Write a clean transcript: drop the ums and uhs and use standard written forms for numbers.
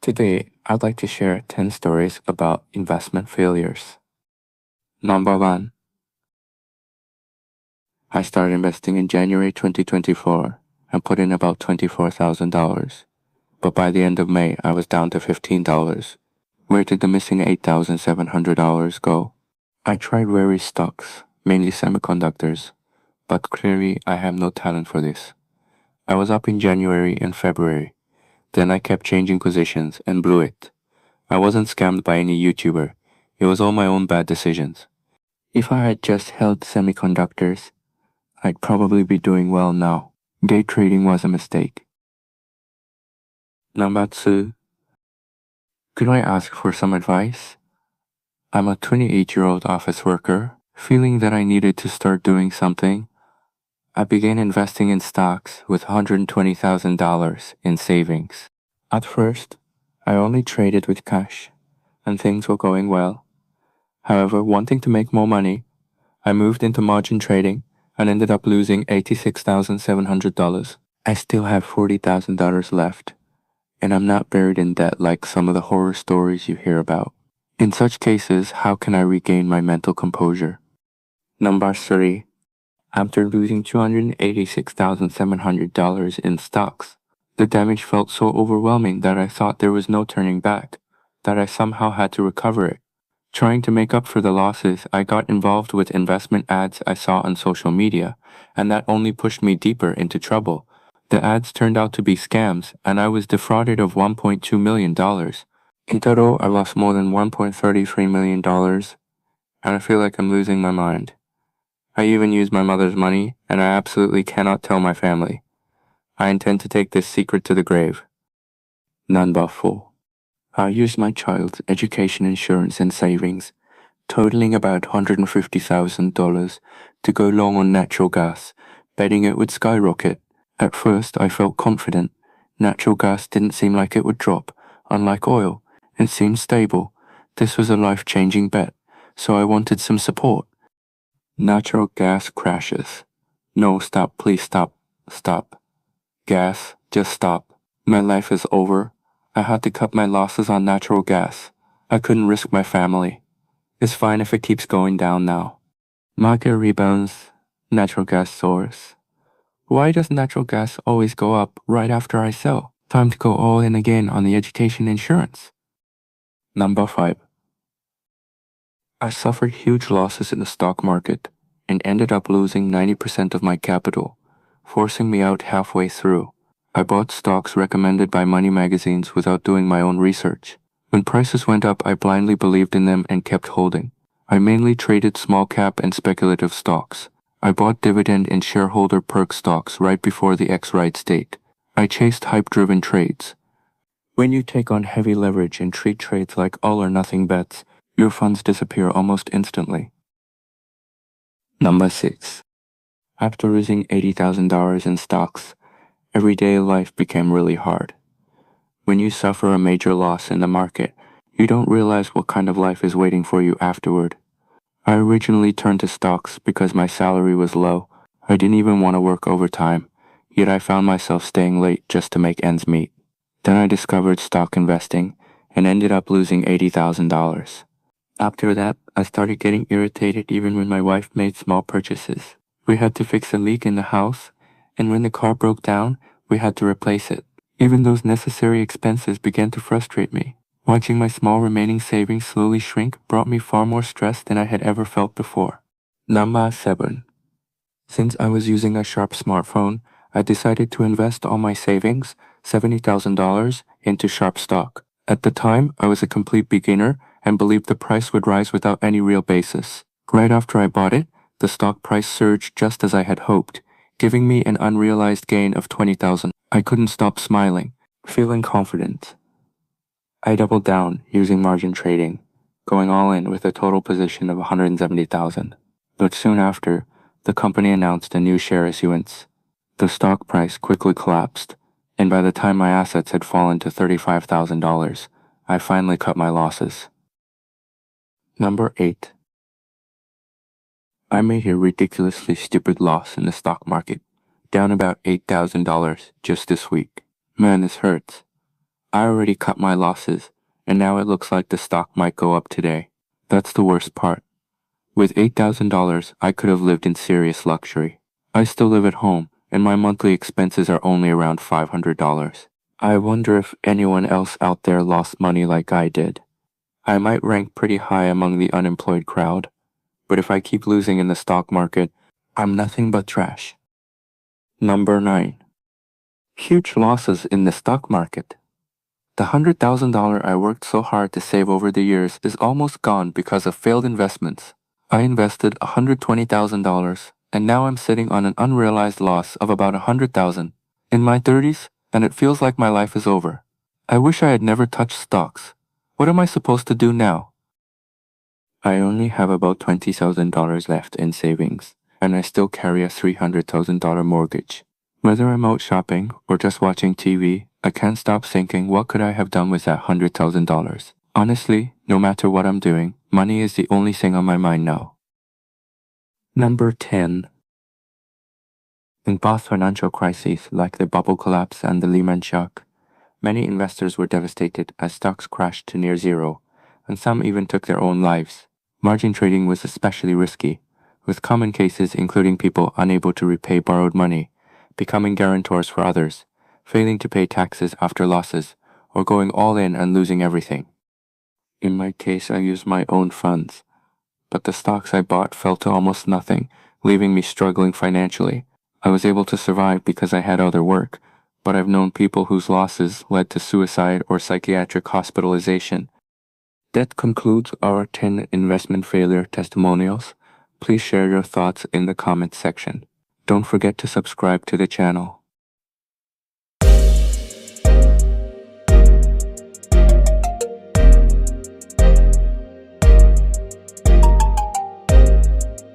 Today, I'd like to share 10 stories about investment failures. Number 1. I started investing in January 2024 and put in about $24,000. But by the end of May, I was down to $15. Where did the missing $8,700 go? I tried various stocks, mainly semiconductors, but clearly I have no talent for this. I was up in January and February. Then I kept changing positions and blew it. I wasn't scammed by any YouTuber. It was all my own bad decisions. If I had just held semiconductors, I'd probably be doing well now. Day trading was a mistake. Number 2. Could I ask for some advice? I'm a 28-year-old office worker, feeling that I needed to start doing something. I began investing in stocks with $120,000 in savings. At first, I only traded with cash, and things were going well. However, wanting to make more money, I moved into margin trading and ended up losing $86,700. I still have $40,000 left, and I'm not buried in debt like some of the horror stories you hear about. In such cases, how can I regain my mental composure? Number 3. After losing $286,700 in stocks, the damage felt so overwhelming that I thought there was no turning back, that I somehow had to recover it. Trying to make up for the losses, I got involved with investment ads I saw on social media, and that only pushed me deeper into trouble. The ads turned out to be scams, and I was defrauded of $1.2 million. In total, I lost more than $1.33 million, and I feel like I'm losing my mind. I even used my mother's money, and I absolutely cannot tell my family. I intend to take this secret to the grave. Number 4. I used my child's education insurance and savings, totaling about $150,000, to go long on natural gas, betting it would skyrocket. At first, I felt confident. Natural gas didn't seem like it would drop, unlike oil. It seemed stable. This was a life-changing bet, so I wanted some support. Natural gas crashes. No, stop, please stop. Stop. Gas, just stop. My life is over. I had to cut my losses on natural gas. I couldn't risk my family. It's fine if it keeps going down now. Market rebounds. Natural gas soars. Why does natural gas always go up right after I sell? Time to go all in again on the education insurance. Number 5. I suffered huge losses in the stock market and ended up losing 90% of my capital, forcing me out halfway through. I bought stocks recommended by money magazines without doing my own research. When prices went up, I blindly believed in them and kept holding. I mainly traded small cap and speculative stocks. I bought dividend and shareholder perk stocks right before the X-Rights date. I chased hype-driven trades. When you take on heavy leverage and treat trades like all-or-nothing bets, your funds disappear almost instantly. Number 6. After losing $80,000 in stocks, everyday life became really hard. When you suffer a major loss in the market, you don't realize what kind of life is waiting for you afterward. I originally turned to stocks because my salary was low. I didn't even want to work overtime, yet I found myself staying late just to make ends meet. Then I discovered stock investing and ended up losing $80,000. After that, I started getting irritated even when my wife made small purchases. We had to fix a leak in the house, and when the car broke down, we had to replace it. Even those necessary expenses began to frustrate me. Watching my small remaining savings slowly shrink brought me far more stress than I had ever felt before. Number 7. Since I was using a Sharp smartphone, I decided to invest all my savings, $70,000, into Sharp stock. At the time, I was a complete beginner and believed the price would rise without any real basis. Right after I bought it, the stock price surged just as I had hoped, giving me an unrealized gain of $20,000. I couldn't stop smiling, feeling confident. I doubled down using margin trading, going all in with a total position of $170,000. But soon after, the company announced a new share issuance. The stock price quickly collapsed, and by the time my assets had fallen to $35,000, I finally cut my losses. Number 8. I made a ridiculously stupid loss in the stock market, down about $8,000 just this week. Man, this hurts. I already cut my losses, and now it looks like the stock might go up today. That's the worst part. With $8,000, I could have lived in serious luxury. I still live at home, and my monthly expenses are only around $500. I wonder if anyone else out there lost money like I did. I might rank pretty high among the unemployed crowd, but if I keep losing in the stock market, I'm nothing but trash. Number 9. Huge losses in the stock market. The $100,000 I worked so hard to save over the years is almost gone because of failed investments. I invested $120,000, and now I'm sitting on an unrealized loss of about $100,000. In my 30s, and it feels like my life is over. I wish I had never touched stocks. What am I supposed to do now? I only have about $20,000 left in savings, and I still carry a $300,000 mortgage. Whether I'm out shopping or just watching TV, I can't stop thinking what could I have done with that $100,000. Honestly, no matter what I'm doing, money is the only thing on my mind now. Number 10. In past financial crises like the bubble collapse and the Lehman shock, many investors were devastated as stocks crashed to near zero, and some even took their own lives. Margin trading was especially risky, with common cases including people unable to repay borrowed money, becoming guarantors for others, failing to pay taxes after losses, or going all in and losing everything. In my case, I used my own funds, but the stocks I bought fell to almost nothing, leaving me struggling financially. I was able to survive because I had other work, but I've known people whose losses led to suicide or psychiatric hospitalization. That concludes our 10 investment failure testimonials. Please share your thoughts in the comments section. Don't forget to subscribe to the channel.